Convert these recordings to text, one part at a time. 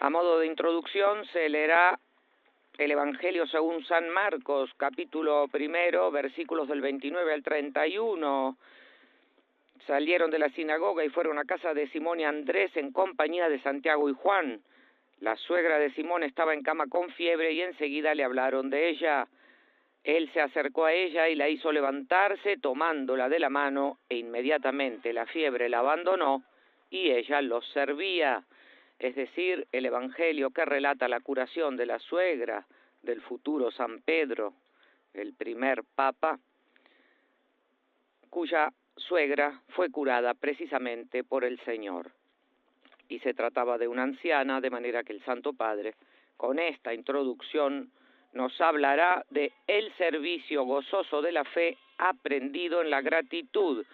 A modo de introducción se leerá el Evangelio según San Marcos, capítulo 1, versículos del 29 al 31. Salieron de la sinagoga y fueron a casa de Simón y Andrés en compañía de Santiago y Juan. La suegra de Simón estaba en cama con fiebre y enseguida le hablaron de ella. Él se acercó a ella y la hizo levantarse tomándola de la mano, e inmediatamente la fiebre la abandonó y ella los servía. Es decir, el Evangelio que relata la curación de la suegra del futuro San Pedro, el primer papa, cuya suegra fue curada precisamente por el Señor. Y se trataba de una anciana, de manera que el Santo Padre, con esta introducción, nos hablará de el servicio gozoso de la fe aprendido en la gratitud.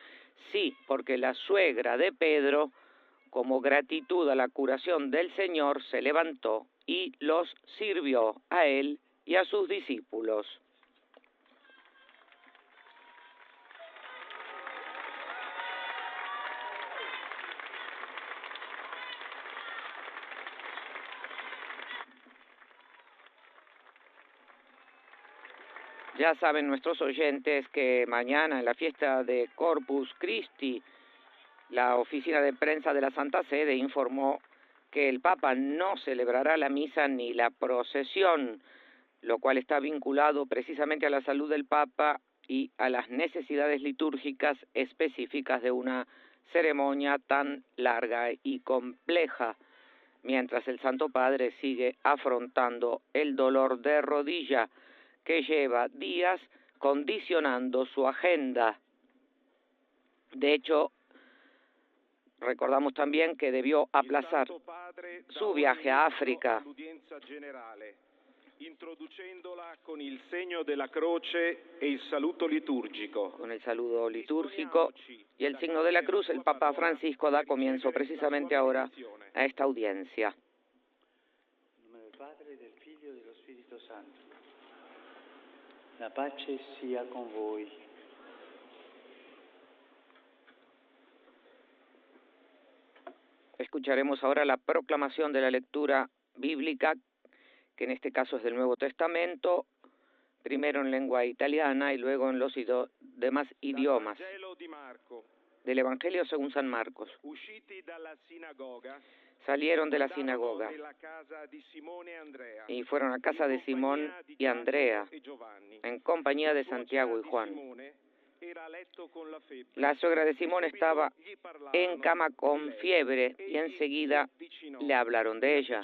Sí, porque la suegra de Pedro, como gratitud a la curación del Señor, se levantó y los sirvió a él y a sus discípulos. Ya saben nuestros oyentes que mañana en la fiesta de Corpus Christi, la oficina de prensa de la Santa Sede informó que el Papa no celebrará la misa ni la procesión, lo cual está vinculado precisamente a la salud del Papa y a las necesidades litúrgicas específicas de una ceremonia tan larga y compleja, mientras el Santo Padre sigue afrontando el dolor de rodilla que lleva días condicionando su agenda. De hecho, recordamos también que debió aplazar su viaje a África, introducendola con il segno della croce e il saluto liturgico. Con el saludo litúrgico y el signo de la cruz, el Papa Francisco da comienzo precisamente ahora a esta audiencia. En nombre del Padre, del Figlio y dello Spirito Santo. La pace sia con voi. Escucharemos ahora la proclamación de la lectura bíblica, que en este caso es del Nuevo Testamento, primero en lengua italiana y luego en los demás idiomas. Del Evangelio según San Marcos. Salieron de la sinagoga y fueron a casa de Simón y Andrea en compañía de Santiago y Juan. La suegra de Simón estaba en cama con fiebre y enseguida le hablaron de ella.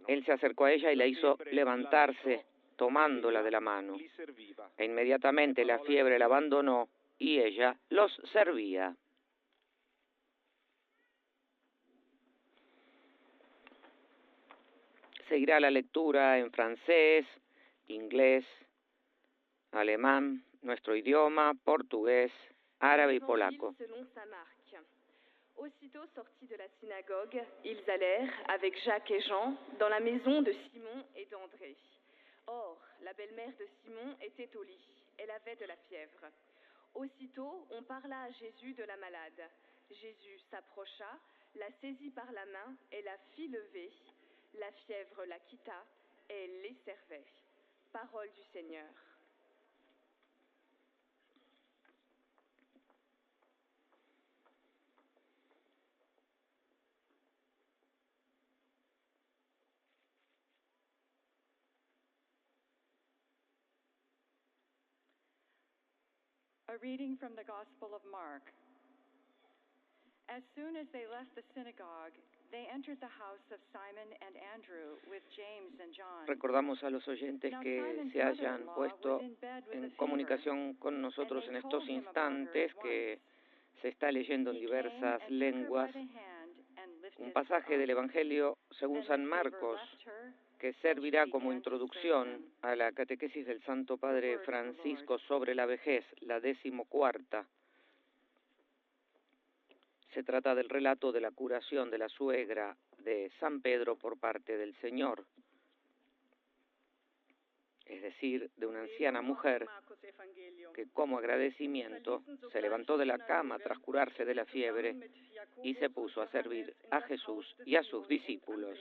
Él se acercó a ella y la hizo levantarse, tomándola de la mano. E inmediatamente la fiebre la abandonó y ella los servía. Seguirá la lectura en francés, inglés, alemán, nuestro idioma, portugués, árabe y polaco. Aussitôt sortis de la synagogue, ils allèrent, avec Jacques et Jean, dans la maison de Simon et d'André. Or, la belle-mère de Simon était au lit. Elle avait de la fièvre. Aussitôt, on parla à Jésus de la malade. Jésus s'approcha, la saisit par la main et la fit lever. La fièvre la quitta et elle les servait. Parole du Seigneur. A reading from the Gospel of Mark. As soon as they left the synagogue, they entered the house of Simon and Andrew with James and John. Recordamos a los oyentes que se hayan puesto en comunicación con nosotros en estos instantes, que se está leyendo en diversas lenguas un pasaje del Evangelio según San Marcos, que servirá como introducción a la catequesis del Santo Padre Francisco sobre la vejez, la 14ª. Se trata del relato de la curación de la suegra de San Pedro por parte del Señor. es decir, de una anciana mujer que como agradecimiento se levantó de la cama tras curarse de la fiebre y se puso a servir a Jesús y a sus discípulos.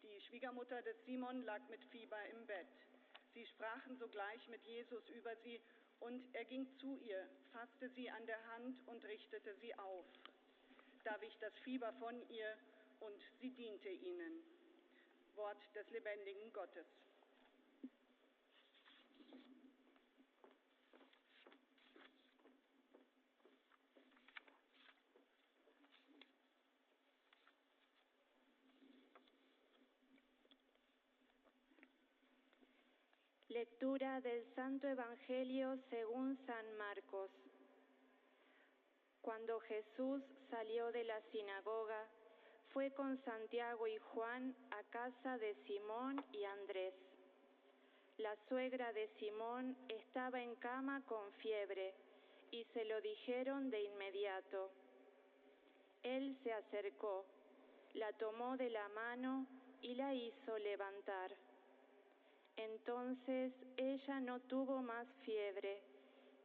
Die Schwiegermutter des Simon lag mit Fieber im Bett. Sie sprachen sogleich mit Jesus über sie, und ging zu ihr, fasste sie an der Hand und richtete sie auf. Da wich das Fieber von ihr, und sie diente ihnen. Wort des lebendigen Gottes. Lectura del Santo Evangelio según San Marcos. Cuando Jesús salió de la sinagoga, fue con Santiago y Juan a casa de Simón y Andrés. La suegra de Simón estaba en cama con fiebre y se lo dijeron de inmediato. Él se acercó, la tomó de la mano y la hizo levantar. Entonces ella no tuvo más fiebre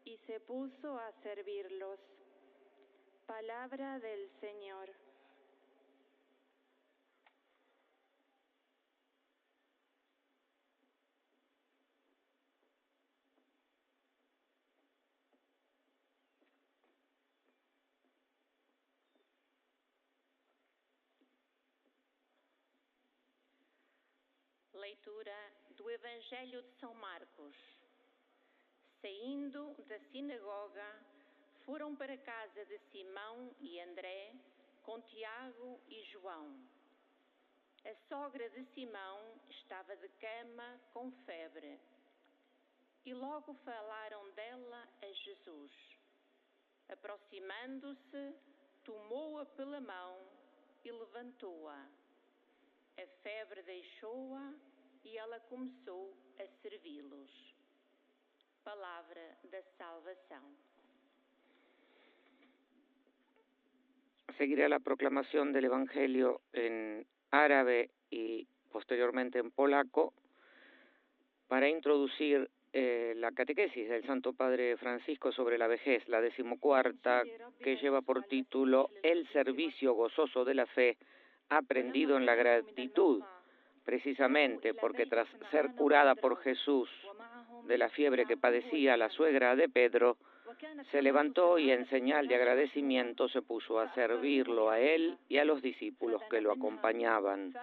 y se puso a servirlos. Palabra del Señor. Leitura do Evangelho de São Marcos. Saindo da sinagoga, foram para a casa de Simão e André, com Tiago e João. A sogra de Simão estava de cama com febre. E logo falaram dela a Jesus. Aproximando-se, tomou-a pela mão e levantou-a. A febre deixou-a e ela começou a servi-los. Palavra da salvação. Seguirá la proclamación del Evangelio en árabe y posteriormente en polaco para introducir la catequesis del Santo Padre Francisco sobre la vejez, la 14ª, que lleva por título El servicio gozoso de la fe aprendido en la gratitud, precisamente porque tras ser curada por Jesús de la fiebre que padecía la suegra de Pedro, se levantó y en señal de agradecimiento se puso a servirlo a él y a los discípulos que lo acompañaban.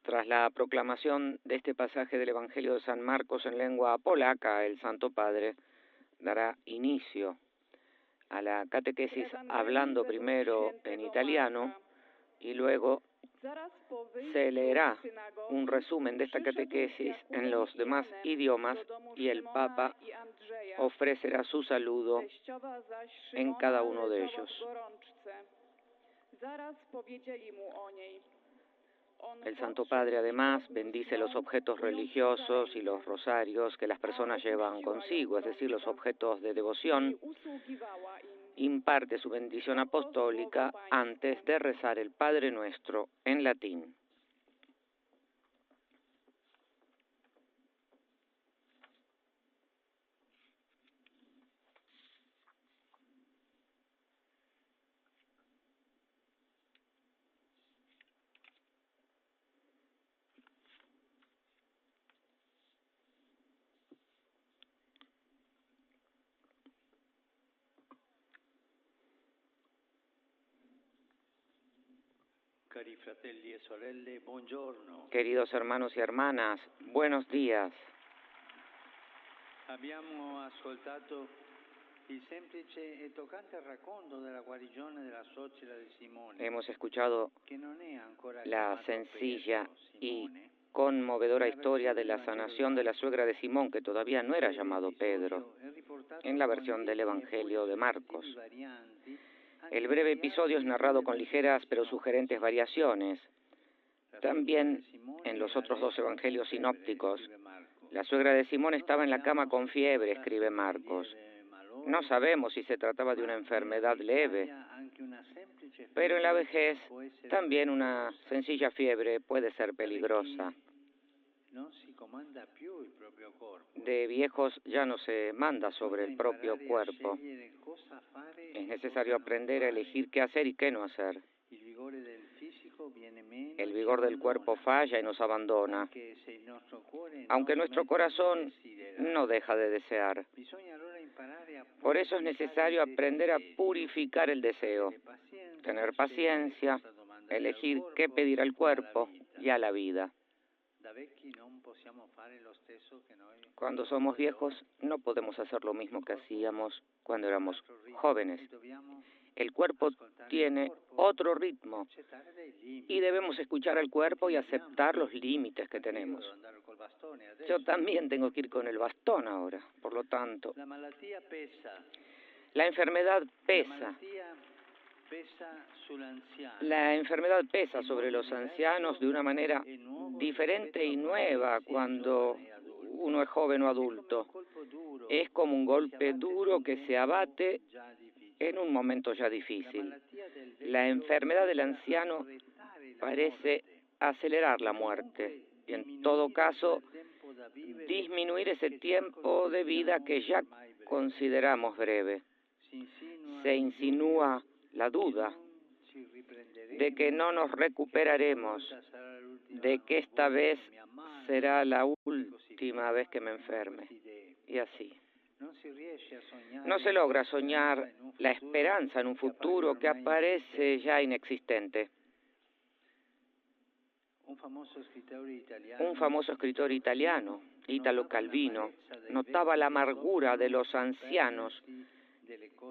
Tras la proclamación de este pasaje del Evangelio de San Marcos en lengua polaca, el Santo Padre dará inicio a la catequesis hablando primero en italiano y luego se leerá un resumen de esta catequesis en los demás idiomas y el Papa ofrecerá su saludo en cada uno de ellos. El Santo Padre además bendice los objetos religiosos y los rosarios que las personas llevan consigo, es decir, los objetos de devoción. Imparte su bendición apostólica antes de rezar el Padre Nuestro en latín. Cari fratelli e sorelle, buongiorno. Queridos hermanos y hermanas, buenos días. Abbiamo ascoltato il semplice e toccante racconto della guarigione della suocera di Simone. Hemos escuchado che non è ancora la sencilla Pedro, y Simone, conmovedora historia de la sanación de la suegra de Simón, que todavía no era llamado Pedro, en la versión del Evangelio de Marcos. El breve episodio es narrado con ligeras pero sugerentes variaciones. También en los otros dos evangelios sinópticos, La suegra de Simón estaba en la cama con fiebre, escribe Marcos. No sabemos si se trataba de una enfermedad leve, pero en la vejez también una sencilla fiebre puede ser peligrosa. De viejos ya no se manda sobre el propio cuerpo. Es necesario aprender a elegir qué hacer y qué no hacer. El vigor del cuerpo falla y nos abandona, aunque nuestro corazón no deja de desear. Por eso es necesario aprender a purificar el deseo, tener paciencia, elegir qué pedir al cuerpo y a la vida. Cuando somos viejos no podemos hacer lo mismo que hacíamos cuando éramos jóvenes. El cuerpo tiene otro ritmo y debemos escuchar al cuerpo y aceptar los límites que tenemos. Yo también tengo que ir con el bastón ahora, por lo tanto. La enfermedad pesa. La enfermedad pesa sobre los ancianos de una manera diferente y nueva cuando uno es joven o adulto. Es como un golpe duro que se abate en un momento ya difícil. La enfermedad del anciano parece acelerar la muerte y en todo caso disminuir ese tiempo de vida que ya consideramos breve. Se insinúa la duda de que no nos recuperaremos, de que esta vez será la última vez que me enferme. Y así. No se logra soñar la esperanza en un futuro que aparece ya inexistente. Un famoso escritor italiano, Italo Calvino, notaba la amargura de los ancianos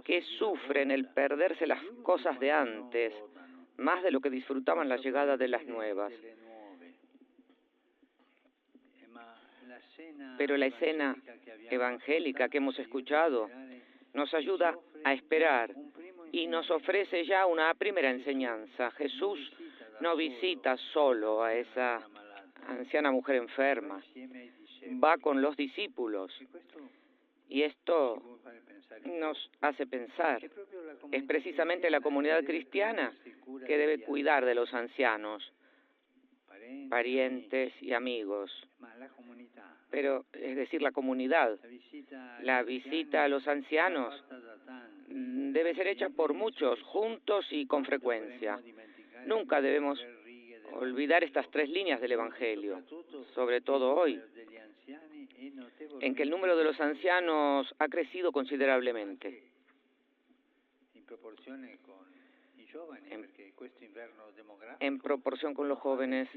que sufren el perderse las cosas de antes, más de lo que disfrutaban la llegada de las nuevas. Pero la escena evangélica que hemos escuchado nos ayuda a esperar y nos ofrece ya una primera enseñanza. Jesús no visita solo a esa anciana mujer enferma, va con los discípulos. Y esto nos hace pensar, es precisamente la comunidad cristiana que debe cuidar de los ancianos, parientes y amigos. Pero, es decir, la comunidad, la visita a los ancianos debe ser hecha por muchos, juntos y con frecuencia. Nunca debemos olvidar estas 3 líneas del Evangelio, sobre todo hoy, en que el número de los ancianos ha crecido considerablemente. En proporción con los jóvenes,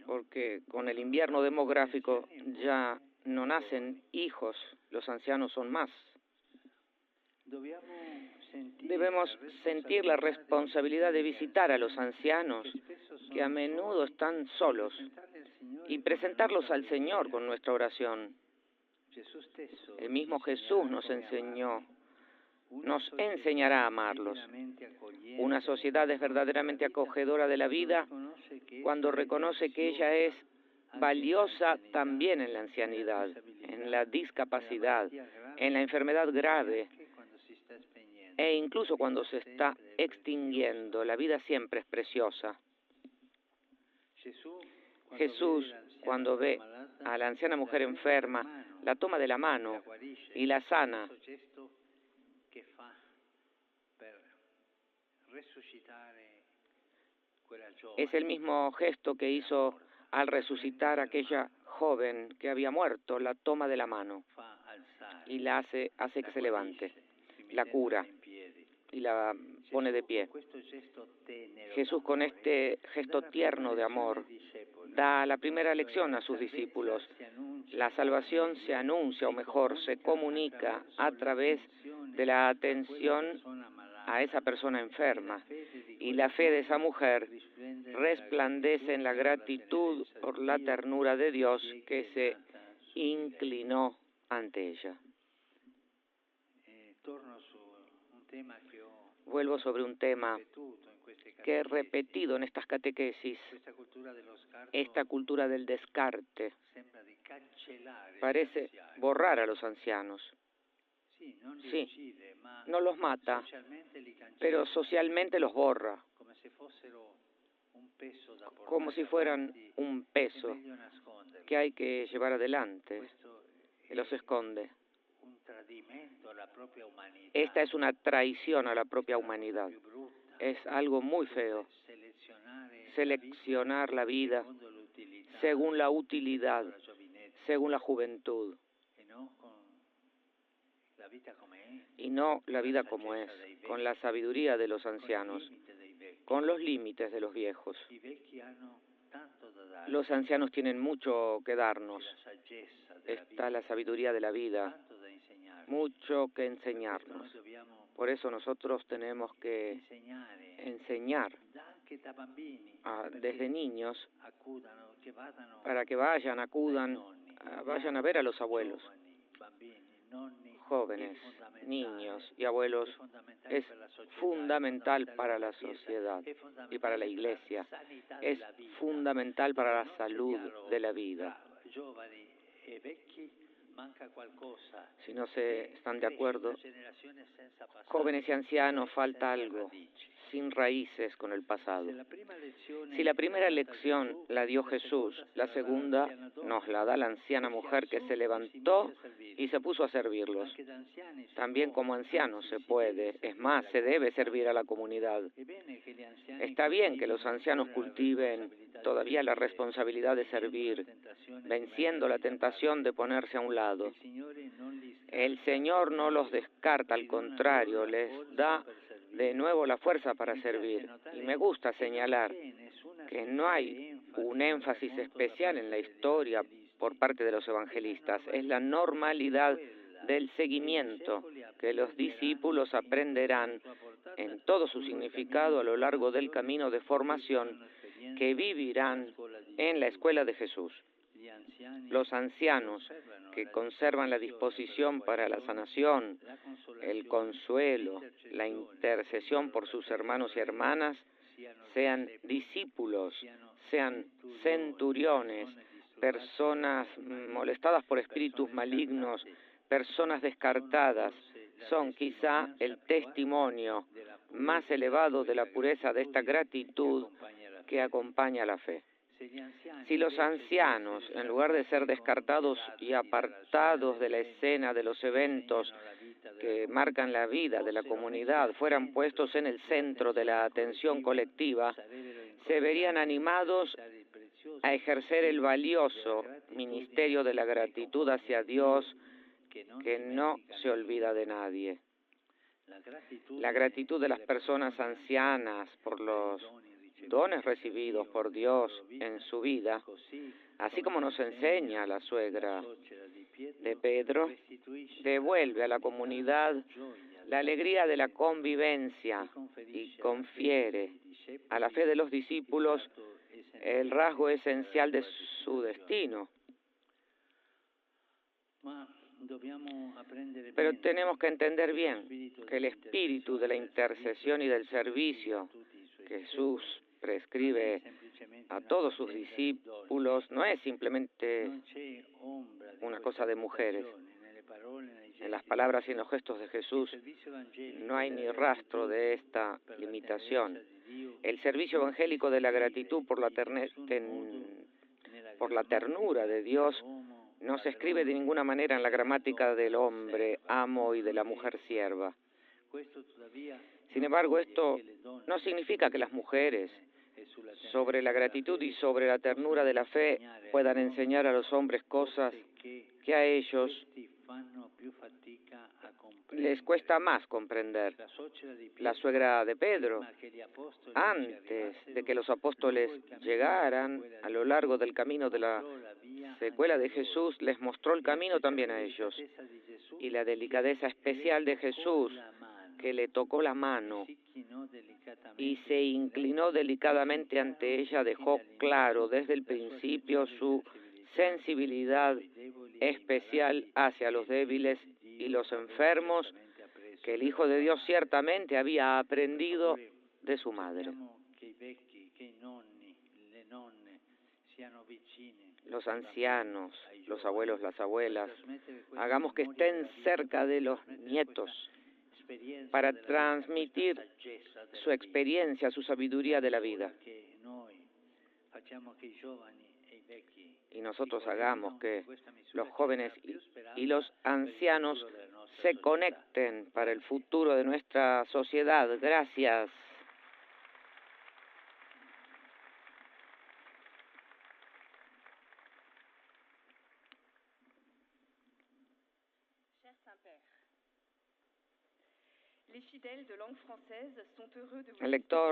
porque con el invierno demográfico ya no nacen hijos, los ancianos son más. Debemos sentir la responsabilidad de visitar a los ancianos, que a menudo están solos, y presentarlos al Señor con nuestra oración. El mismo Jesús nos enseñará a amarlos. Una sociedad es verdaderamente acogedora de la vida cuando reconoce que ella es valiosa también en la ancianidad, en la discapacidad, en la enfermedad grave, e incluso cuando se está extinguiendo. La vida siempre es preciosa. Jesús, cuando ve a la anciana mujer enferma, la toma de la mano y la sana. Es el mismo gesto que hizo al resucitar a aquella joven que había muerto, la toma de la mano y la hace que se levante, la cura y la pone de pie. Jesús, con este gesto tierno de amor, da la primera lección a sus discípulos. La salvación se anuncia, o mejor, se comunica a través de la atención a esa persona enferma. Y la fe de esa mujer resplandece en la gratitud por la ternura de Dios que se inclinó ante ella. Vuelvo sobre un tema que he repetido en estas catequesis, esta cultura del descarte. Parece borrar a los ancianos. Sí, no los mata, pero socialmente los borra, como si fueran un peso que hay que llevar adelante, y los esconde. Esta es una traición a la propia humanidad. Es algo muy feo. Seleccionar la vida según la utilidad, según la juventud, y no la vida como es, con la sabiduría de los ancianos, con los límites de los viejos. Los ancianos tienen mucho que darnos. Está la sabiduría de la vida, mucho que enseñarnos. Por eso nosotros tenemos que enseñar desde niños para que vayan a ver a los abuelos, jóvenes, niños y abuelos. Es fundamental para la sociedad y para la Iglesia. Es fundamental para la salud de la vida. Si no se están de acuerdo, jóvenes y ancianos, falta algo, sin raíces con el pasado. Si la primera lección la dio Jesús, la segunda nos la da la anciana mujer que se levantó y se puso a servirlos. También como ancianos se puede, es más, se debe servir a la comunidad. Está bien que los ancianos cultiven todavía la responsabilidad de servir, venciendo la tentación de ponerse a un lado. El Señor no los descarta, al contrario, les da de nuevo la fuerza para servir. Y me gusta señalar que no hay un énfasis especial en la historia por parte de los evangelistas. Es la normalidad del seguimiento que los discípulos aprenderán en todo su significado a lo largo del camino de formación que vivirán en la escuela de Jesús. Los ancianos que conservan la disposición para la sanación, el consuelo, la intercesión por sus hermanos y hermanas, sean discípulos, sean centuriones, personas molestadas por espíritus malignos, personas descartadas, son quizá el testimonio más elevado de la pureza de esta gratitud que acompaña la fe. Si los ancianos, en lugar de ser descartados y apartados de la escena de los eventos que marcan la vida de la comunidad, fueran puestos en el centro de la atención colectiva, se verían animados a ejercer el valioso ministerio de la gratitud hacia Dios, que no se olvida de nadie. La gratitud de las personas ancianas por los dones recibidos por Dios en su vida, así como nos enseña la suegra de Pedro, devuelve a la comunidad la alegría de la convivencia y confiere a la fe de los discípulos el rasgo esencial de su destino. Pero tenemos que entender bien que el espíritu de la intercesión y del servicio que Jesús prescribe a todos sus discípulos no es simplemente una cosa de mujeres. En las palabras y en los gestos de Jesús no hay ni rastro de esta limitación. El servicio evangélico de la gratitud por la ternura de Dios no se escribe de ninguna manera en la gramática del hombre amo y de la mujer sierva. Sin embargo, esto no significa que las mujeres, sobre la gratitud y sobre la ternura de la fe, puedan enseñar a los hombres cosas que a ellos les cuesta más comprender. La suegra de Pedro, antes de que los apóstoles llegaran a lo largo del camino de la secuela de Jesús, les mostró el camino también a ellos. Y la delicadeza especial de Jesús, que le tocó la mano y se inclinó delicadamente ante ella, dejó claro desde el principio su sensibilidad especial hacia los débiles y los enfermos, que el Hijo de Dios ciertamente había aprendido de su madre. Los ancianos, los abuelos, las abuelas, hagamos que estén cerca de los nietos para transmitir su experiencia, su sabiduría de la vida. Y nosotros hagamos que los jóvenes y los ancianos se conecten para el futuro de nuestra sociedad. Gracias.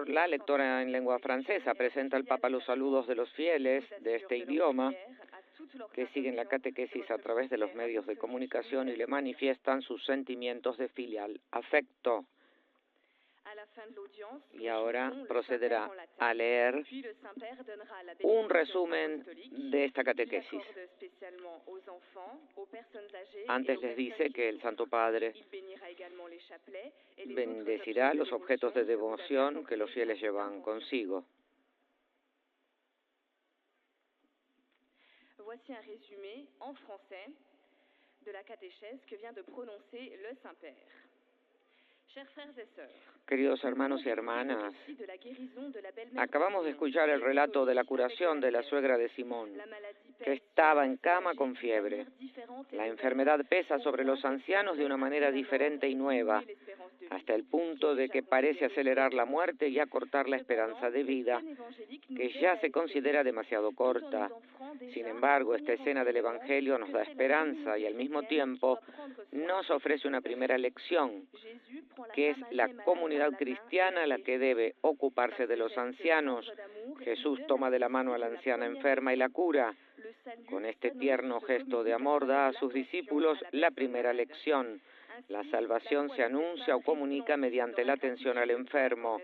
La lectora en lengua francesa presenta al Papa los saludos de los fieles de este idioma que siguen la catequesis a través de los medios de comunicación y le manifiestan sus sentimientos de filial afecto. Y ahora procederá a leer un resumen de esta catequesis. Antes les dice que el Santo Padre bendecirá los objetos de devoción que los fieles llevan consigo. Voici un résumé en français de la catéchèse que vient de prononcer le Saint-Père. Chers frères et sœurs, queridos hermanos y hermanas, acabamos de escuchar el relato de la curación de la suegra de Simón, que estaba en cama con fiebre. La enfermedad pesa sobre los ancianos de una manera diferente y nueva, hasta el punto de que parece acelerar la muerte y acortar la esperanza de vida, que ya se considera demasiado corta. Sin embargo, esta escena del Evangelio nos da esperanza y al mismo tiempo nos ofrece una primera lección, que es la comunidad cristiana la que debe ocuparse de los ancianos. Jesús toma de la mano a la anciana enferma y la cura. Con este tierno gesto de amor da a sus discípulos la primera lección. La salvación se anuncia o comunica mediante la atención al enfermo.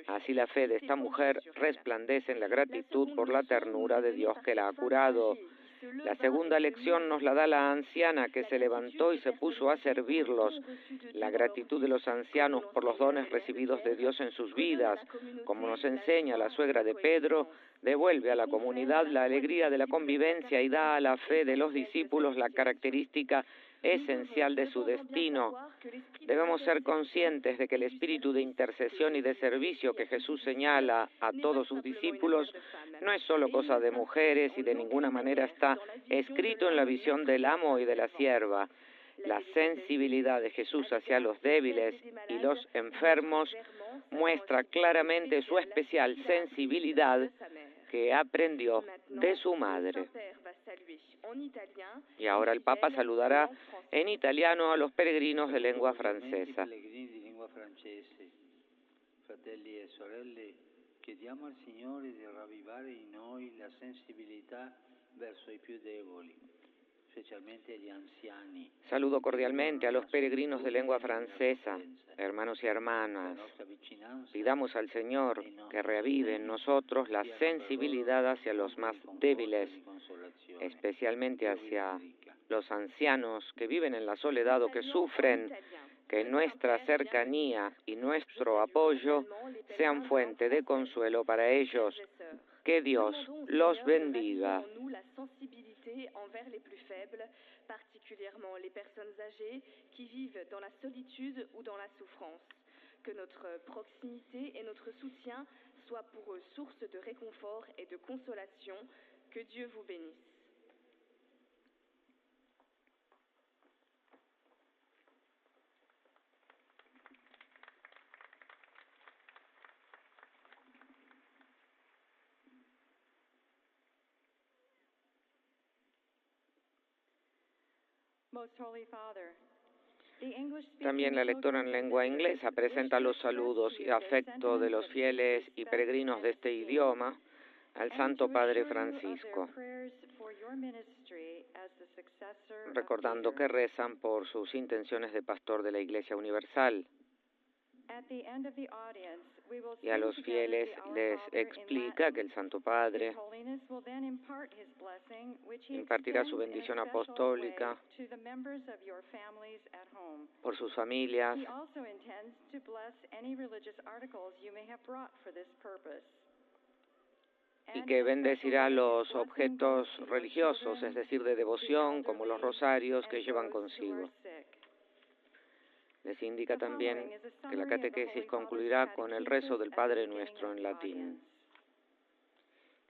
Así la fe de esta mujer resplandece en la gratitud por la ternura de Dios que la ha curado. La segunda lección nos la da la anciana que se levantó y se puso a servirlos. La gratitud de los ancianos por los dones recibidos de Dios en sus vidas, como nos enseña la suegra de Pedro, devuelve a la comunidad la alegría de la convivencia y da a la fe de los discípulos la característica esencial de su destino. Debemos ser conscientes de que el espíritu de intercesión y de servicio que Jesús señala a todos sus discípulos no es solo cosa de mujeres y de ninguna manera está escrito en la visión del amo y de la sierva. La sensibilidad de Jesús hacia los débiles y los enfermos muestra claramente su especial sensibilidad que aprendió de su madre. Y ahora el Papa saludará en italiano a los peregrinos de lengua francesa. Fratelli e sorelle, chiediamo al Signore di ravvivare in noi la sensibilità verso i più deboli, specialmente agli anziani. Saludo cordialmente a los peregrinos de lengua francesa, hermanos y hermanas. Pidamos al Señor que reavive en nosotros la sensibilidad hacia los más débiles, especialmente hacia los ancianos que viven en la soledad o que sufren, que nuestra cercanía y nuestro apoyo sean fuente de consuelo para ellos. Que Dios los bendiga. Envers les plus faibles, particulièrement les personnes âgées qui vivent dans la solitude ou dans la souffrance. Que notre proximité et notre soutien soient pour eux source de réconfort et de consolation. Que Dieu vous bénisse. También la lectora en lengua inglesa presenta los saludos y afecto de los fieles y peregrinos de este idioma al Santo Padre Francisco, recordando que rezan por sus intenciones de pastor de la Iglesia Universal. Y a los fieles les explica que el Santo Padre impartirá su bendición apostólica por sus familias y que bendecirá los objetos religiosos, es decir, de devoción, como los rosarios que llevan consigo. Les indica también que la catequesis concluirá con el rezo del Padre Nuestro en latín.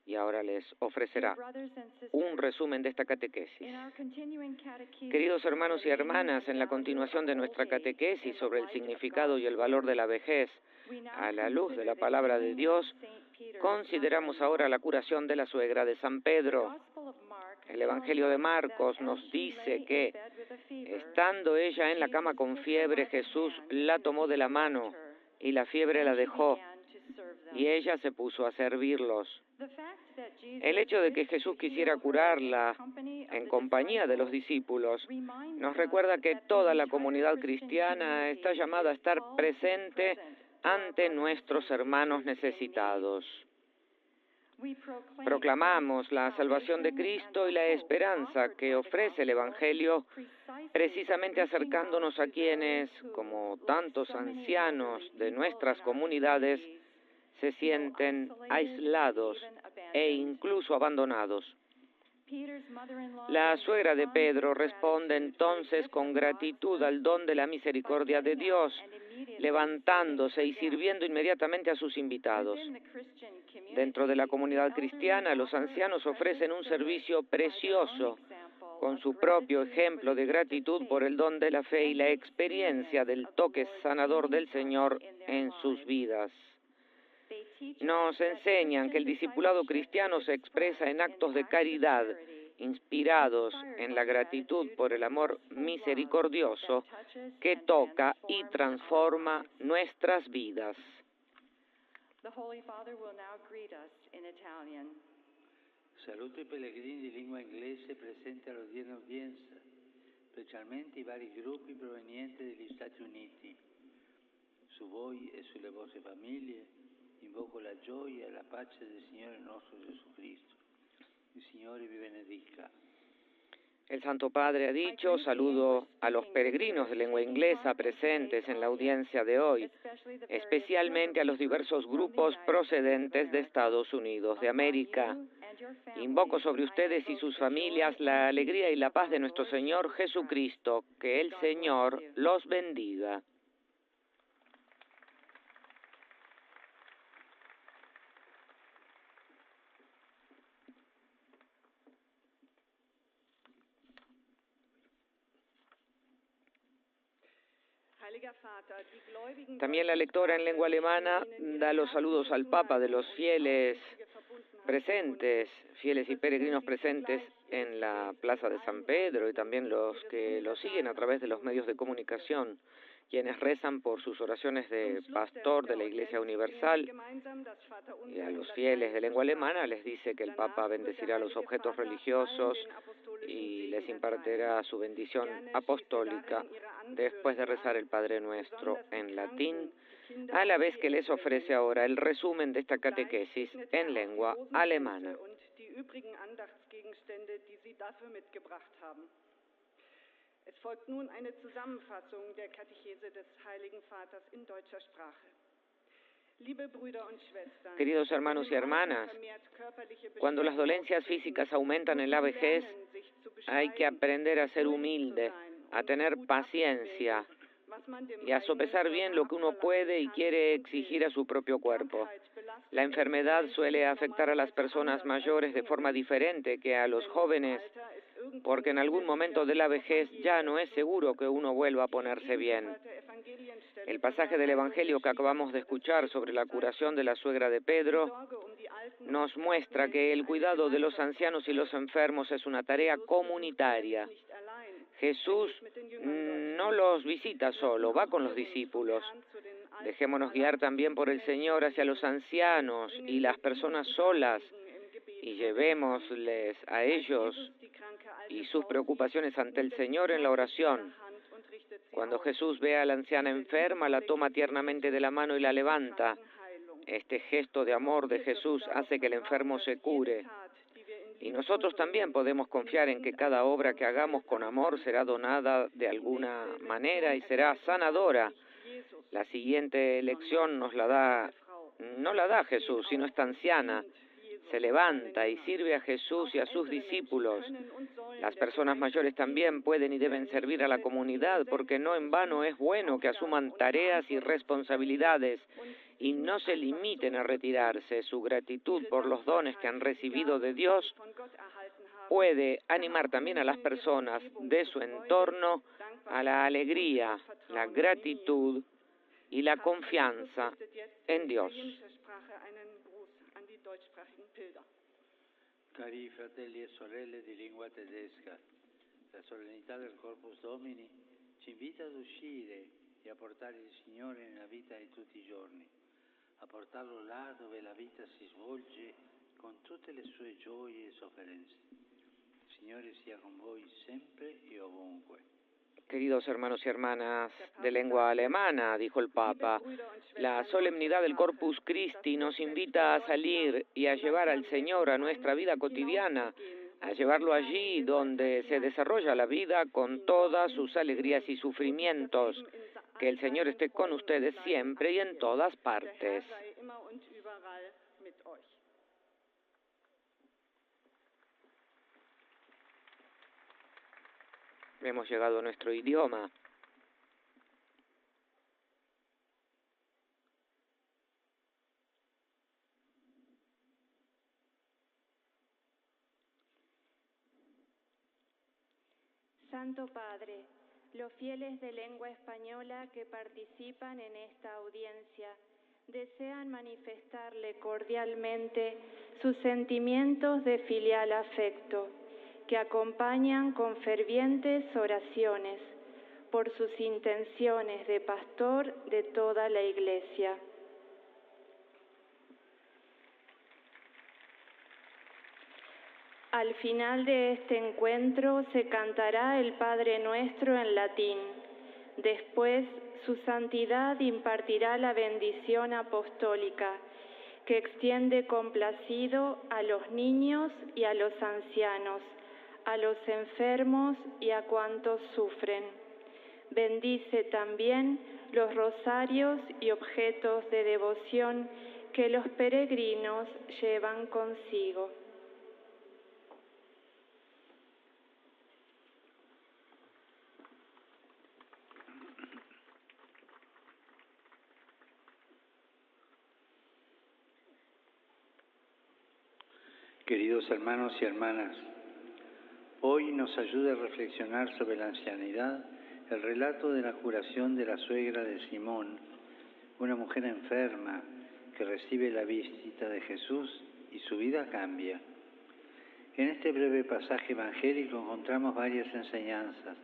Y ahora les ofrecerá un resumen de esta catequesis. Queridos hermanos y hermanas, en la continuación de nuestra catequesis sobre el significado y el valor de la vejez, a la luz de la palabra de Dios, consideramos ahora la curación de la suegra de San Pedro. El Evangelio de Marcos nos dice que, estando ella en la cama con fiebre, Jesús la tomó de la mano y la fiebre la dejó, y ella se puso a servirlos. El hecho de que Jesús quisiera curarla en compañía de los discípulos nos recuerda que toda la comunidad cristiana está llamada a estar presente ante nuestros hermanos necesitados. Proclamamos la salvación de Cristo y la esperanza que ofrece el Evangelio, precisamente acercándonos a quienes, como tantos ancianos de nuestras comunidades, se sienten aislados e incluso abandonados. La suegra de Pedro responde entonces con gratitud al don de la misericordia de Dios, levantándose y sirviendo inmediatamente a sus invitados. Dentro de la comunidad cristiana, los ancianos ofrecen un servicio precioso, con su propio ejemplo de gratitud por el don de la fe y la experiencia del toque sanador del Señor en sus vidas. Nos enseñan que el discipulado cristiano se expresa en actos de caridad, inspirados en la gratitud por el amor misericordioso que toca y transforma nuestras vidas. Saluto i pellegrini di lingua inglese presenti all'odierna udienza, specialmente i vari gruppi provenienti degli Stati Uniti. Su voi e sulle vostre famiglie invoco la gioia e la pace del Signore nostro Gesù Cristo. Il Signore vi benedica. El Santo Padre ha dicho: saludo a los peregrinos de lengua inglesa presentes en la audiencia de hoy, especialmente a los diversos grupos procedentes de Estados Unidos de América. Invoco sobre ustedes y sus familias la alegría y la paz de nuestro Señor Jesucristo. Que el Señor los bendiga. También la lectora en lengua alemana da los saludos al Papa de los fieles presentes, fieles y peregrinos presentes en la Plaza de San Pedro, y también los que lo siguen a través de los medios de comunicación, quienes rezan por sus oraciones de pastor de la Iglesia Universal. Y a los fieles de lengua alemana les dice que el Papa bendecirá los objetos religiosos y les impartirá su bendición apostólica después de rezar el Padre Nuestro en latín, a la vez que les ofrece ahora el resumen de esta catequesis en lengua alemana. Es folgt nun eine Zusammenfassung der Katechese des Heiligen Vaters in deutscher Sprache. Queridos hermanos y hermanas, cuando las dolencias físicas aumentan en la vejez, hay que aprender a ser humilde, a tener paciencia y a sopesar bien lo que uno puede y quiere exigir a su propio cuerpo. La enfermedad suele afectar a las personas mayores de forma diferente que a los jóvenes, porque en algún momento de la vejez ya no es seguro que uno vuelva a ponerse bien. El pasaje del Evangelio que acabamos de escuchar sobre la curación de la suegra de Pedro nos muestra que el cuidado de los ancianos y los enfermos es una tarea comunitaria. Jesús no los visita solo, va con los discípulos. Dejémonos guiar también por el Señor hacia los ancianos y las personas solas, y llevémosles a ellos y sus preocupaciones ante el Señor en la oración. Cuando Jesús ve a la anciana enferma, la toma tiernamente de la mano y la levanta. Este gesto de amor de Jesús hace que el enfermo se cure. Y nosotros también podemos confiar en que cada obra que hagamos con amor será donada de alguna manera y será sanadora. La siguiente lección no la da Jesús, sino esta anciana. Se levanta y sirve a Jesús y a sus discípulos. Las personas mayores también pueden y deben servir a la comunidad, porque no en vano es bueno que asuman tareas y responsabilidades y no se limiten a retirarse. Su gratitud por los dones que han recibido de Dios puede animar también a las personas de su entorno a la alegría, la gratitud y la confianza en Dios. Cari fratelli e sorelle di lingua tedesca, la solennità del Corpus Domini ci invita ad uscire e a portare il Signore nella vita di tutti i giorni, a portarlo là dove la vita si svolge con tutte le sue gioie e sofferenze. Il Signore sia con voi sempre e ovunque. Queridos hermanos y hermanas de lengua alemana, dijo el Papa, la solemnidad del Corpus Christi nos invita a salir y a llevar al Señor a nuestra vida cotidiana, a llevarlo allí donde se desarrolla la vida con todas sus alegrías y sufrimientos. Que el Señor esté con ustedes siempre y en todas partes. Hemos llegado a nuestro idioma. Santo Padre, los fieles de lengua española que participan en esta audiencia desean manifestarle cordialmente sus sentimientos de filial afecto, que acompañan con fervientes oraciones por sus intenciones de pastor de toda la Iglesia. Al final de este encuentro se cantará el Padre Nuestro en latín. Después, su Santidad impartirá la bendición apostólica, que extiende complacido a los niños y a los ancianos, a los enfermos y a cuantos sufren. Bendice también los rosarios y objetos de devoción que los peregrinos llevan consigo. Queridos hermanos y hermanas, hoy nos ayuda a reflexionar sobre la ancianidad el relato de la curación de la suegra de Simón, una mujer enferma que recibe la visita de Jesús y su vida cambia. En este breve pasaje evangélico encontramos varias enseñanzas.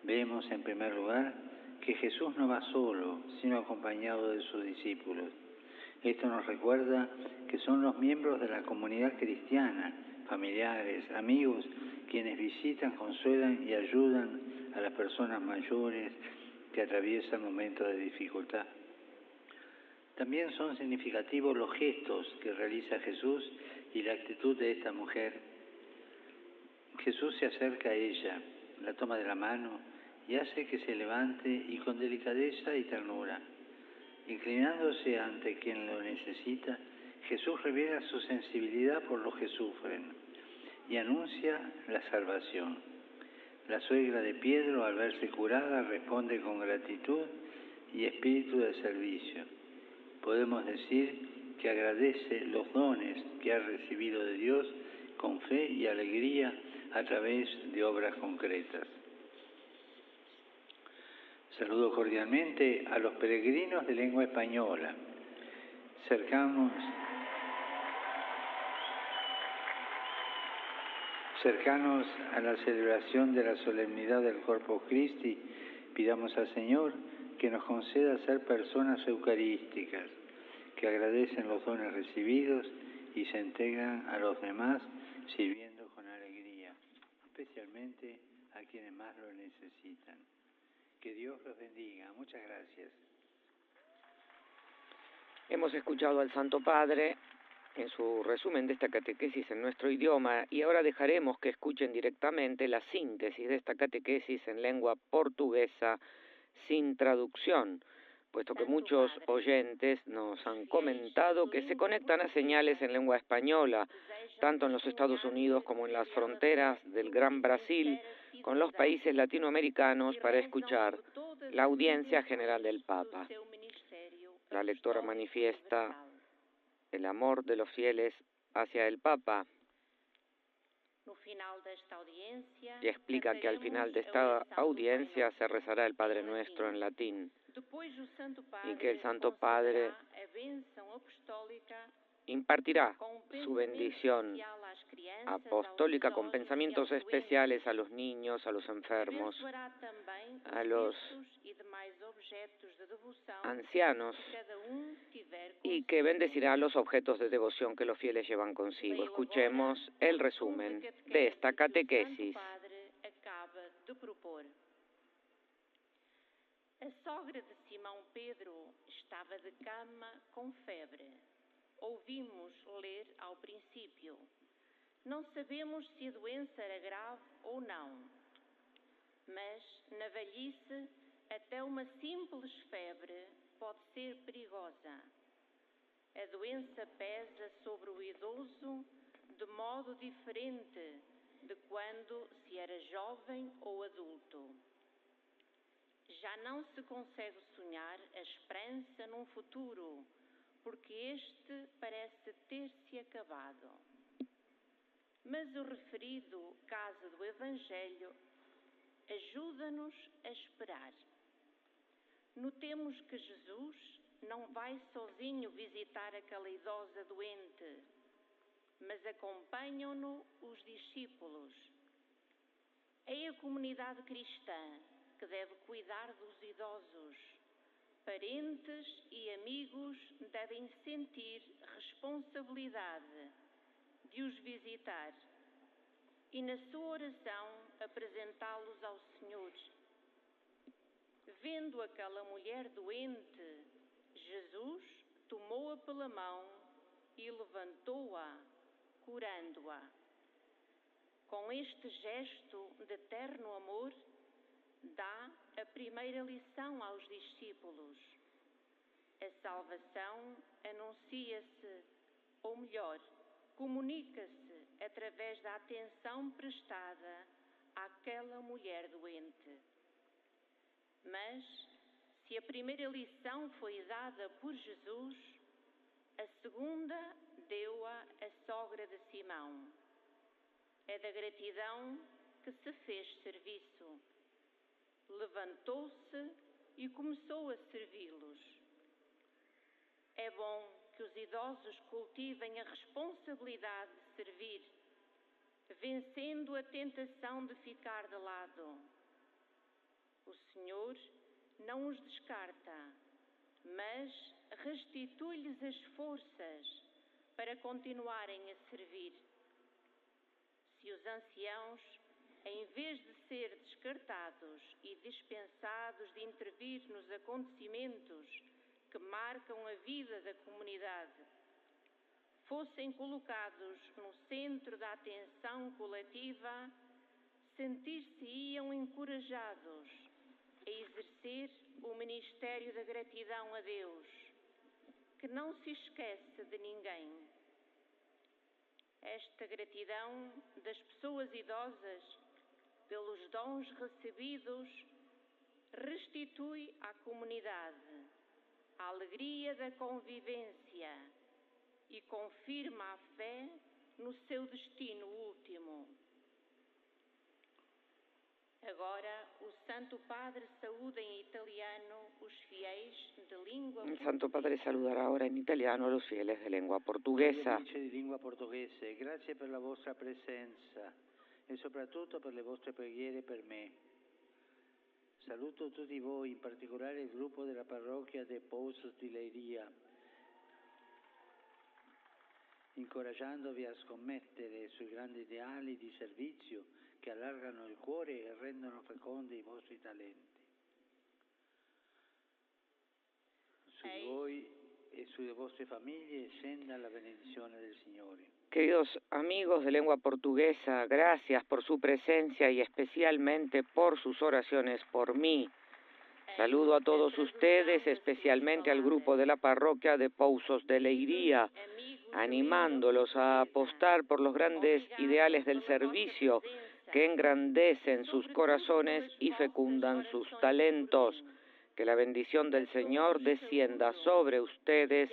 Vemos, en primer lugar, que Jesús no va solo, sino acompañado de sus discípulos. Esto nos recuerda que son los miembros de la comunidad cristiana, familiares, amigos, quienes visitan, consuelan y ayudan a las personas mayores que atraviesan momentos de dificultad. También son significativos los gestos que realiza Jesús y la actitud de esta mujer. Jesús se acerca a ella, la toma de la mano y hace que se levante y con delicadeza y ternura. Inclinándose ante quien lo necesita, Jesús revela su sensibilidad por los que sufren y anuncia la salvación. La suegra de Pedro, al verse curada, responde con gratitud y espíritu de servicio. Podemos decir que agradece los dones que ha recibido de Dios con fe y alegría a través de obras concretas. Saludo cordialmente a los peregrinos de lengua española. Cercanos a la celebración de la solemnidad del Corpus Christi, pidamos al Señor que nos conceda ser personas eucarísticas, que agradecen los dones recibidos y se entregan a los demás sirviendo con alegría, especialmente a quienes más lo necesitan. Que Dios los bendiga. Muchas gracias. Hemos escuchado al Santo Padre en su resumen de esta catequesis en nuestro idioma y ahora dejaremos que escuchen directamente la síntesis de esta catequesis en lengua portuguesa sin traducción, puesto que muchos oyentes nos han comentado que se conectan a señales en lengua española, tanto en los Estados Unidos como en las fronteras del Gran Brasil, con los países latinoamericanos para escuchar la audiencia general del Papa. La lectora manifiesta el amor de los fieles hacia el Papa y explica que al final de esta audiencia se rezará el Padre Nuestro en latín y que el Santo Padre impartirá su bendición apostólica con pensamientos especiales a los niños, a los enfermos, a los ancianos y que bendecirá los objetos de devoción que los fieles llevan consigo. Escuchemos el resumen de esta catequesis. A sogra de Simão Pedro estava de cama com febre. Ouvimos ler ao princípio. Não sabemos se a doença era grave ou não. Mas, na velhice, até uma simples febre pode ser perigosa. A doença pesa sobre o idoso de modo diferente de quando se era jovem ou adulto. Já não se consegue sonhar a esperança num futuro, porque este parece ter-se acabado. Mas o referido caso do Evangelho ajuda-nos a esperar. Notemos que Jesus não vai sozinho visitar aquela idosa doente, mas acompanham-no os discípulos. É a comunidade cristã que deve cuidar dos idosos. Parentes e amigos devem sentir responsabilidade de os visitar e, na sua oração, apresentá-los ao Senhor. Vendo aquela mulher doente, Jesus tomou-a pela mão e levantou-a, curando-a. Com este gesto de terno amor, dá a primeira lição aos discípulos. A salvação anuncia-se, ou melhor, comunica-se através da atenção prestada àquela mulher doente. Mas, se a primeira lição foi dada por Jesus, a segunda deu-a a sogra de Simão. É da gratidão que se fez serviço. Levantou-se e começou a servi-los. É bom que os idosos cultivem a responsabilidade de servir, vencendo a tentação de ficar de lado. O Senhor não os descarta, mas restitui-lhes as forças para continuarem a servir. Se os anciãos, em vez de ser descartados e dispensados de intervir nos acontecimentos que marcam a vida da comunidade, fossem colocados no centro da atenção coletiva, sentir-se-iam encorajados a exercer o ministério da gratidão a Deus, que não se esquece de ninguém. Esta gratidão das pessoas idosas pelos dons recebidos restitui à comunidade a alegria da convivência e confirma a fé no seu destino último. Agora, o Santo Padre saúda em italiano os fiéis de língua portuguesa. El Santo Padre saludará ahora en italiano a los fieles de lengua portuguesa. Di lingua portoghese, grazie per la vostra presenza e soprattutto per le vostre preghiere per me. Saluto tutti voi, in particolare il gruppo della parrocchia de Poços di Leiria, incoraggiandovi a scommettere sui grandi ideali di servizio che allargano il cuore e rendono fecondi i vostri talenti. su di voi e sulle vostre famiglie scenda la benedizione del Signore. Queridos amigos de lengua portuguesa, gracias por su presencia y especialmente por sus oraciones por mí. Saludo a todos ustedes, especialmente al grupo de la parroquia de Pouzos de Leiria, animándolos a apostar por los grandes ideales del servicio que engrandecen sus corazones y fecundan sus talentos. Que la bendición del Señor descienda sobre ustedes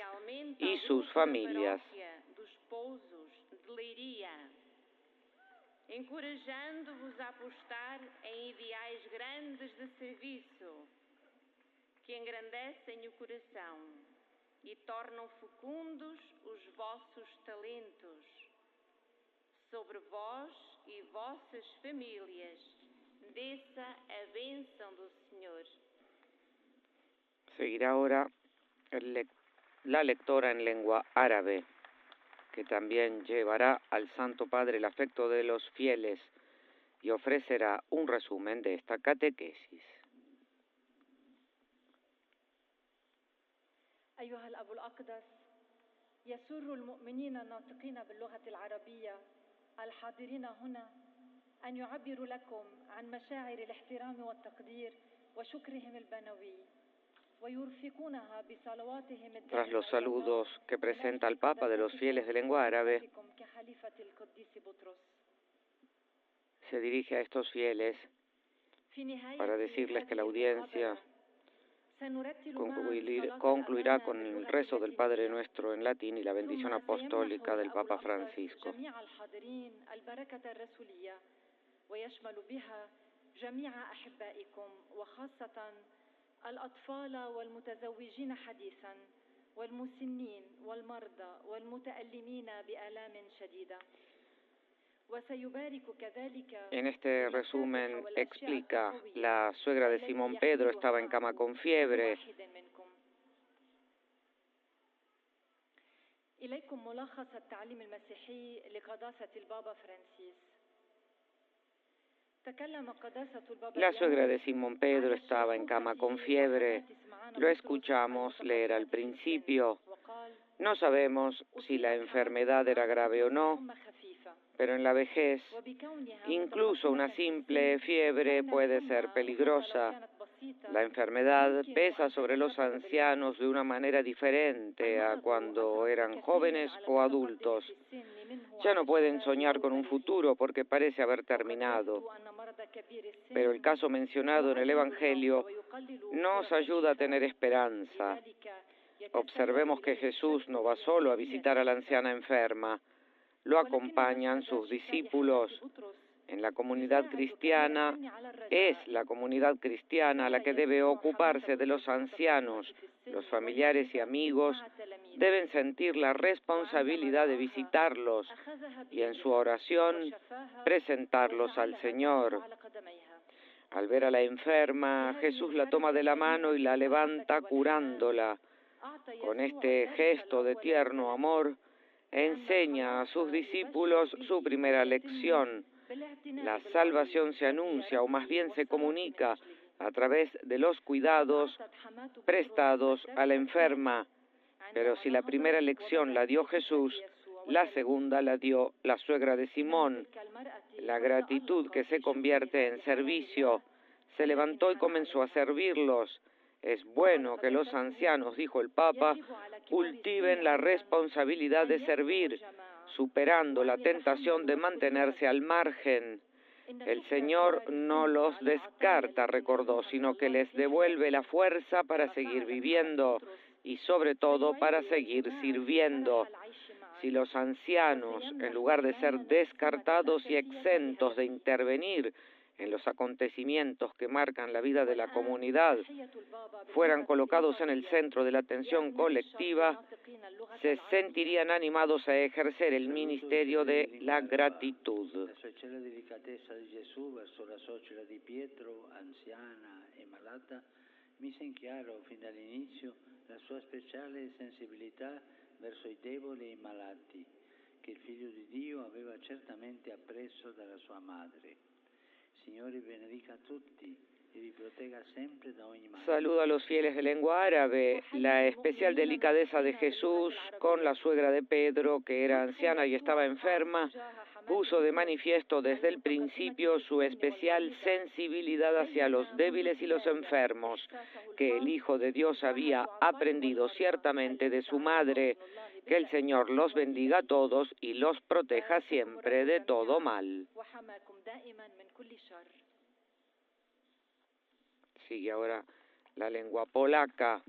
y sus familias. Encorajando-vos a apostar em ideais grandes de serviço, que engrandecem o coração e tornam fecundos os vossos talentos. Sobre vós e vossas famílias, desça a bênção do Senhor. Seguirá ahora la lectora en lengua árabe, que también llevará al Santo Padre el afecto de los fieles y ofrecerá un resumen de esta catequesis. أيها الأب الأقدس، يسر المؤمنين الناطقين باللغة العربية الحاضرين هنا أن يعبروا لكم عن مشاعر الاحترام والتقدير وشكرهم البنوي ويرفقونها بصلواتهم. Tras los saludos que presenta el Papa de los fieles de lengua árabe, se dirige a estos fieles para decirles que la audiencia concluirá con el rezo del Padre Nuestro en latín y la bendición apostólica del Papa Francisco. الأطفال والمتزوجين حديثا والمسنين والمرضى والمتألمين بآلام شديدة. En este resumen explica, la suegra de Simón Pedro estaba en cama con fiebre. إليكم ملخص التعليم المسيحي لقداسة البابا فرانسيس. La suegra de Simón Pedro estaba en cama con fiebre. Lo escuchamos leer al principio. No sabemos si la enfermedad era grave o no, pero en la vejez, incluso una simple fiebre puede ser peligrosa. La enfermedad pesa sobre los ancianos de una manera diferente a cuando eran jóvenes o adultos. Ya no pueden soñar con un futuro porque parece haber terminado. Pero el caso mencionado en el Evangelio nos ayuda a tener esperanza. Observemos que Jesús no va solo a visitar a la anciana enferma, lo acompañan sus discípulos. En la comunidad cristiana, es la comunidad cristiana la que debe ocuparse de los ancianos. Los familiares y amigos deben sentir la responsabilidad de visitarlos y en su oración presentarlos al Señor. Al ver a la enferma, Jesús la toma de la mano y la levanta curándola. Con este gesto de tierno amor, enseña a sus discípulos su primera lección. La salvación se anuncia, o más bien se comunica, a través de los cuidados prestados a la enferma. Pero si la primera lección la dio Jesús, la segunda la dio la suegra de Simón. La gratitud que se convierte en servicio. Se levantó y comenzó a servirlos. Es bueno que los ancianos, dijo el Papa, cultiven la responsabilidad de servir, superando la tentación de mantenerse al margen. El Señor no los descarta, recordó, sino que les devuelve la fuerza para seguir viviendo y sobre todo para seguir sirviendo. Si los ancianos, en lugar de ser descartados y exentos de intervenir en los acontecimientos que marcan la vida de la comunidad, fueran colocados en el centro de la atención colectiva, se sentirían animados a ejercer el ministerio de la gratitud. La speciale delicatezza di Gesù verso la suocera di Pietro, anziana e malata, mise in chiaro fin dall'inizio la sua speciale sensibilità verso i deboli e i malati, che il Figlio di Dio aveva certamente appreso dalla sua madre. Signore benedica tutti e vi protegga sempre da ogni male. Saludo a los fieles de lengua árabe, la especial delicadeza de Jesús con la suegra de Pedro, que era anciana y estaba enferma, puso de manifiesto desde el principio su especial sensibilidad hacia los débiles y los enfermos, que el Hijo de Dios había aprendido ciertamente de su madre. Que el Señor los bendiga a todos y los proteja siempre de todo mal. Sigue ahora la lengua polaca.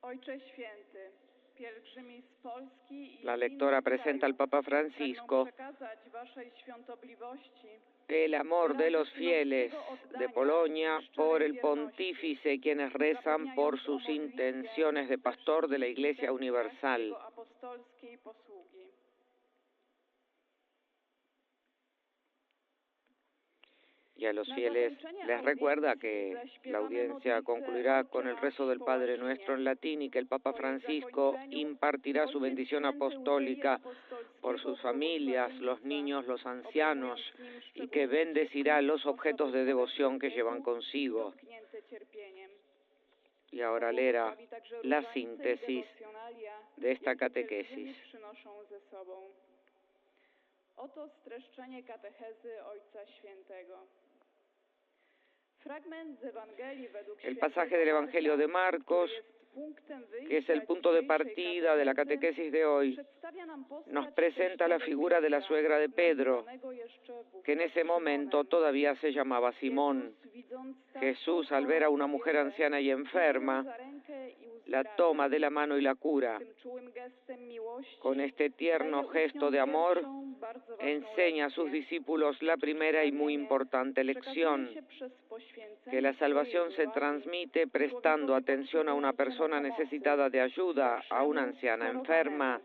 Ojcze Święty, pielgrzymi z Polski i La lectora innych presenta al krajów Papa pragną Francisco przekazać Waszej świątobliwości el amor de los fieles de Polonia por el pontífice, quienes rezan por sus intenciones de pastor de la Iglesia Universal. Jego apostolskiej posługi. Y a los fieles les recuerda que la audiencia concluirá con el rezo del Padre Nuestro en latín y que el Papa Francisco impartirá su bendición apostólica por sus familias, los niños, los ancianos, y que bendecirá los objetos de devoción que llevan consigo. Y ahora leerá la síntesis de esta catequesis. Oto streszczenie katechezy Ojca Świętego. El pasaje del Evangelio de Marcos, que es el punto de partida de la catequesis de hoy, nos presenta la figura de la suegra de Pedro, que en ese momento todavía se llamaba Simón. Jesús, al ver a una mujer anciana y enferma, la toma de la mano y la cura. Con este tierno gesto de amor, enseña a sus discípulos la primera y muy importante lección, que la salvación se transmite prestando atención a una persona necesitada de ayuda, a una anciana enferma.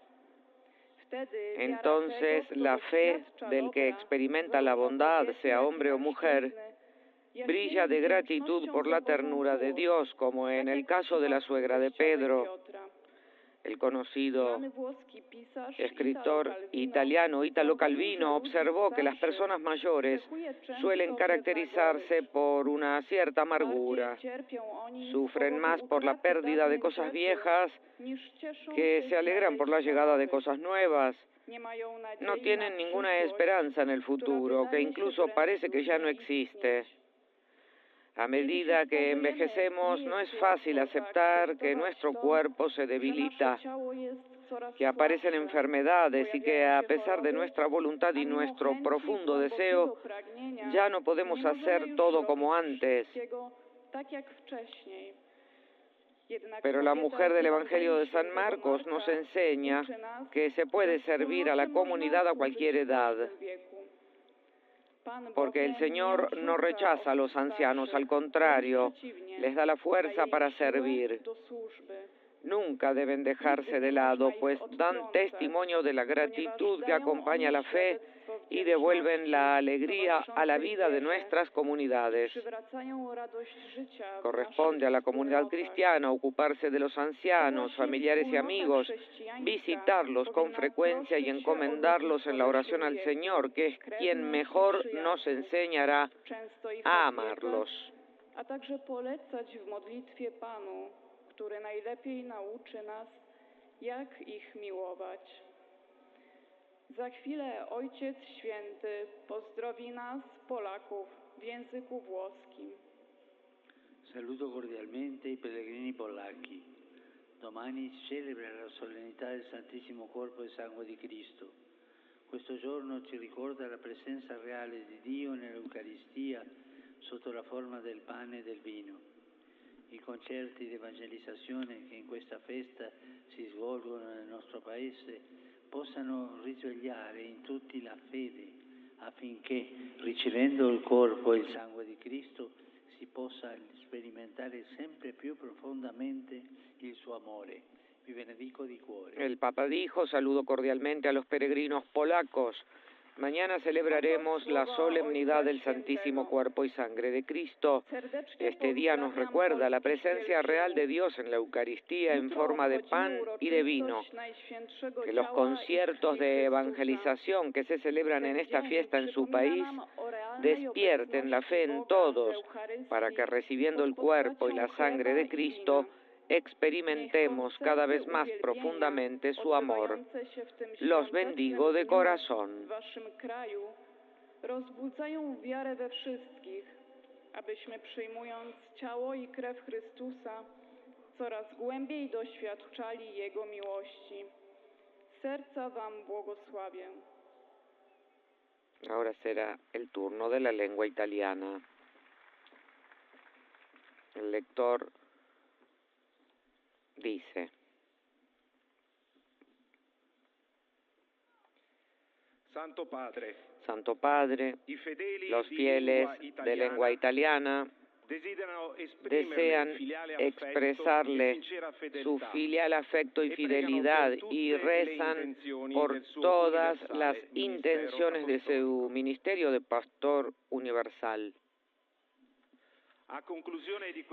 Entonces, la fe del que experimenta la bondad, sea hombre o mujer, brilla de gratitud por la ternura de Dios, como en el caso de la suegra de Pedro. El conocido escritor italiano Italo Calvino observó que las personas mayores suelen caracterizarse por una cierta amargura. Sufren más por la pérdida de cosas viejas que se alegran por la llegada de cosas nuevas. No tienen ninguna esperanza en el futuro, que incluso parece que ya no existe. A medida que envejecemos, no es fácil aceptar que nuestro cuerpo se debilita, que aparecen enfermedades y que a pesar de nuestra voluntad y nuestro profundo deseo, ya no podemos hacer todo como antes. Pero la mujer del Evangelio de San Marcos nos enseña que se puede servir a la comunidad a cualquier edad, porque el Señor no rechaza a los ancianos, al contrario, les da la fuerza para servir. Nunca deben dejarse de lado, pues dan testimonio de la gratitud que acompaña la fe y devuelven la alegría a la vida de nuestras comunidades. Corresponde a la comunidad cristiana ocuparse de los ancianos, familiares y amigos, visitarlos con frecuencia y encomendarlos en la oración al Señor, que es quien mejor nos enseñará a amarlos. A także polecać w modlitwie Panu, który najlepiej nauczy nas, jak ich miłować. Za chwilę Ojciec Święty pozdrowi nas, Polaków, w języku włoskim. Saluto cordialmente i pellegrini polacchi. Domani si celebra la solennità del Santissimo Corpo e Sangue di Cristo. Questo giorno ci ricorda la presenza reale di Dio nell'Eucaristia sotto la forma del pane e del vino. I concerti di evangelizzazione che in questa festa si svolgono nel nostro Paese possano risvegliare in tutti la fede affinché, ricevendo il corpo e il sangue di Cristo, si possa sperimentare sempre più profondamente il suo amore. Vi benedico di cuore. El Papa dijo: saludo cordialmente a los peregrinos polacos. Mañana celebraremos la solemnidad del Santísimo Cuerpo y Sangre de Cristo. Este día nos recuerda la presencia real de Dios en la Eucaristía en forma de pan y de vino. Que los conciertos de evangelización que se celebran en esta fiesta en su país despierten la fe en todos para que recibiendo el cuerpo y la sangre de Cristo experimentemos cada vez más profundamente su amor. Los bendigo de corazón. Rozbudzają wiarę we wszystkich, abyśmy przyjmując ciało i krew Chrystusa coraz głębiej doświadczali Jego miłości. Serca wam błogosławię. Ahora será el turno de la lengua italiana. El lector dice: Santo Padre, los fieles de lengua italiana desean expresarle su filial afecto y fidelidad y rezan por todas las intenciones de su ministerio de pastor universal.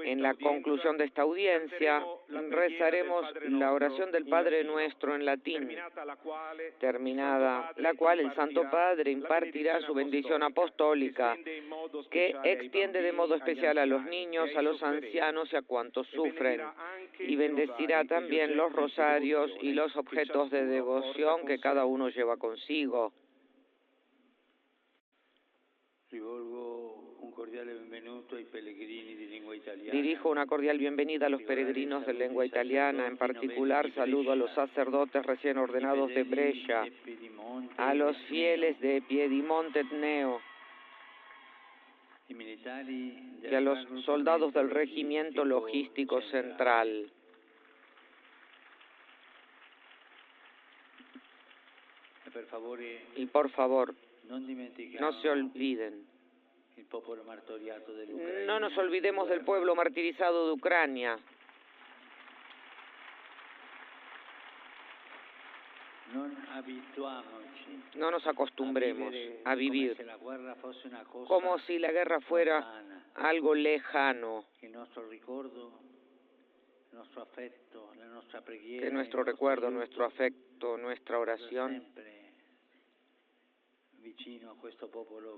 En la conclusión de esta audiencia, rezaremos la oración del Padre Nuestro en latín, terminada la cual el Santo Padre impartirá su bendición apostólica, que extiende de modo especial a los niños, a los ancianos y a cuantos sufren, y bendecirá también los rosarios y los objetos de devoción que cada uno lleva consigo. Dirijo una cordial bienvenida a los peregrinos de lengua italiana, en particular saludo a los sacerdotes recién ordenados de Brescia, a los fieles de Piedimonte Etneo y a los soldados del Regimiento Logístico Central. Y por favor, no se olviden. No nos olvidemos del pueblo martirizado de Ucrania. No nos acostumbremos a vivir como si la guerra fuera algo lejano. Que nuestro recuerdo, nuestro afecto, nuestra oración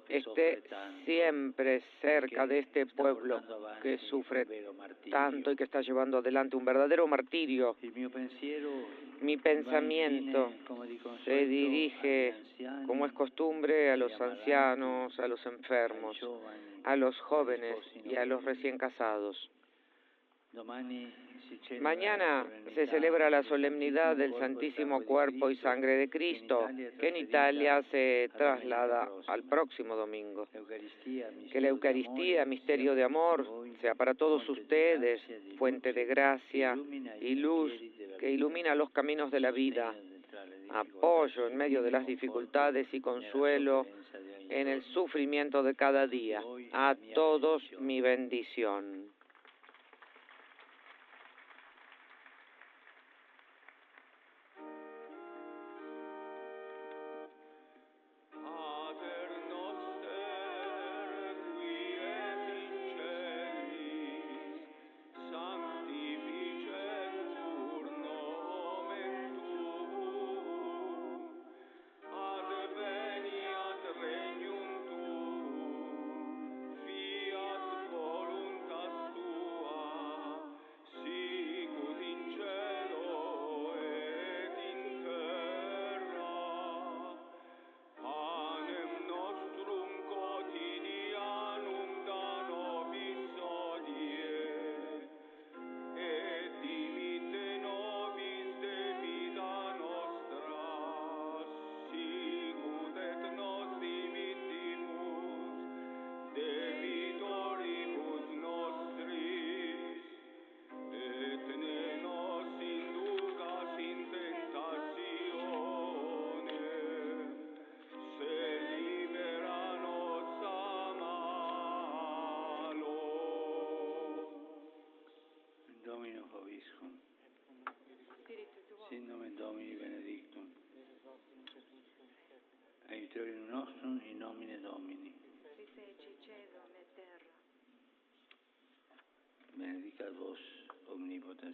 esté siempre cerca de este pueblo que sufre tanto y que está llevando adelante un verdadero martirio. Mi pensamiento se dirige, como es costumbre, a los ancianos, a los enfermos, a los jóvenes y a los recién casados. Mañana se celebra la solemnidad del Santísimo Cuerpo y Sangre de Cristo, que en Italia se traslada al próximo domingo. Que la Eucaristía, misterio de amor, sea para todos ustedes fuente de gracia y luz que ilumina los caminos de la vida, apoyo en medio de las dificultades y consuelo en el sufrimiento de cada día. A todos mi bendición.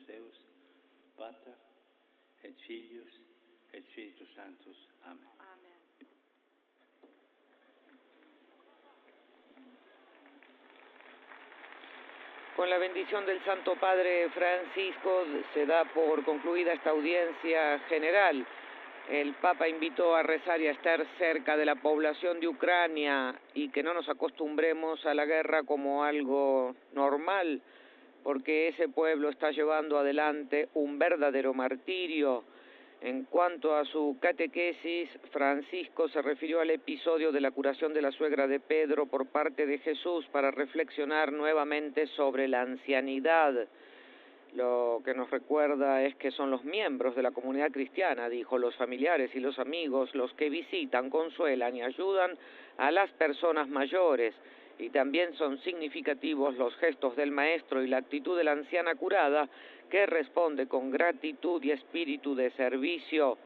Deus, Pater, et Filius, et Spiritus Sanctus. Amen. Amen. Con la bendición del Santo Padre Francisco se da por concluida esta audiencia general. El Papa invitó a rezar y a estar cerca de la población de Ucrania y que no nos acostumbremos a la guerra como algo normal, porque ese pueblo está llevando adelante un verdadero martirio. En cuanto a su catequesis, Francisco se refirió al episodio de la curación de la suegra de Pedro por parte de Jesús para reflexionar nuevamente sobre la ancianidad. Lo que nos recuerda es que son los miembros de la comunidad cristiana, dijo, los familiares y los amigos, los que visitan, consuelan y ayudan a las personas mayores. Y también son significativos los gestos del maestro y la actitud de la anciana curada, que responde con gratitud y espíritu de servicio.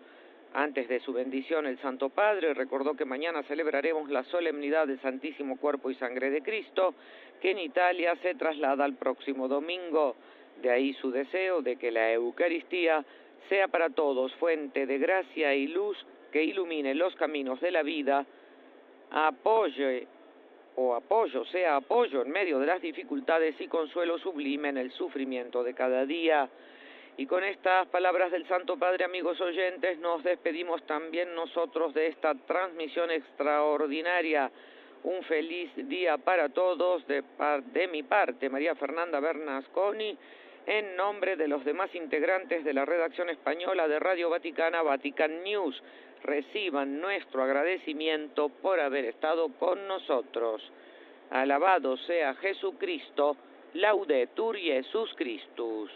Antes de su bendición, el Santo Padre recordó que mañana celebraremos la solemnidad del Santísimo Cuerpo y Sangre de Cristo, que en Italia se traslada al próximo domingo. De ahí su deseo de que la Eucaristía sea para todos fuente de gracia y luz que ilumine los caminos de la vida, sea apoyo en medio de las dificultades y consuelo sublime en el sufrimiento de cada día. Y con estas palabras del Santo Padre, amigos oyentes, nos despedimos también nosotros de esta transmisión extraordinaria. Un feliz día para todos de mi parte, María Fernanda Bernasconi, en nombre de los demás integrantes de la redacción española de Radio Vaticana, Vatican News. Reciban nuestro agradecimiento por haber estado con nosotros. Alabado sea Jesucristo, Laudetur Jesus Christus.